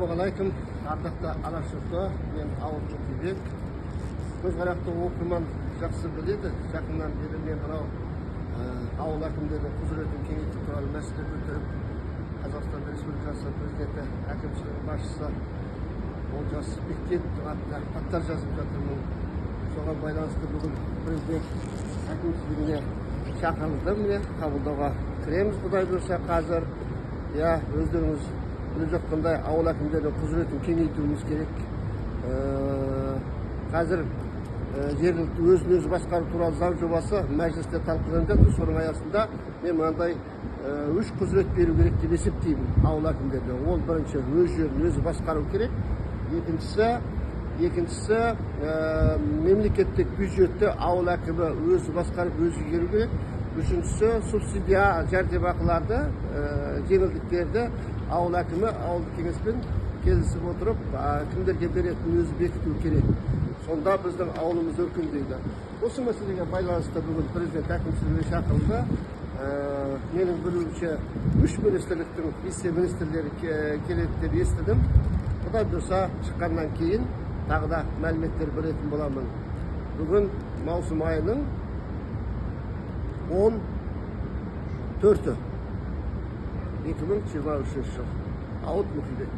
Assalamualaikum, arдақты алашұрты, мен ауыл Мұхибек. Көз қарақты оқырман жақсы біледі. Жақыннан бері мен мынау ауыл әкімдерінің құзыретін кеңейту туралы мәселе көтеріп, Қазақстан Республикасы Президенті әкімшілігінің басшысы Олжас Бектеновтің атына хаттар жазып жатырмын. Соған байланысты бүгін президент әкімшілігіне шақырылды. Міне қабылдауға кіреміз. Құдай бұйырса қазір өздеріңіз біліп жатқандай ауыл әкімдерінің құзыретін кеңейтуіміз керек. Қазір жергілікті өзін-өзі басқару туралы заң жобасы мәжілісте талқыланып жатыр. Соның аясында мен мынандай 3 құзырет беру керек деп есептеймін ауыл әкімдеріне. Ол бірінші өз жерін өзі басқару керек. Екіншісі мемлекеттік бюджетті ауыл әкімі өзі басқарып өзі игеру керек. Үшіншісі субсидия жәрдемақыларды, жеңілдіктерді ауыл әкімі ауылдық кеңеспен келісіп отырып, кімдерге беретінін өзі бекіту керек. Сонда біздің ауылымыз өркендейді. Осы мәселеге байланысты бүгін президент әкімшілігіне шақырылды. Менің білуімше 3 министрліктің вице-министрлері келеді деп естідім. Құдай бұйырса шыққаннан кейін тағы да мәліметтер беретін боламын. Бүгін маусым айының 14-і 2023 жыл. Ауыл Мұхибек.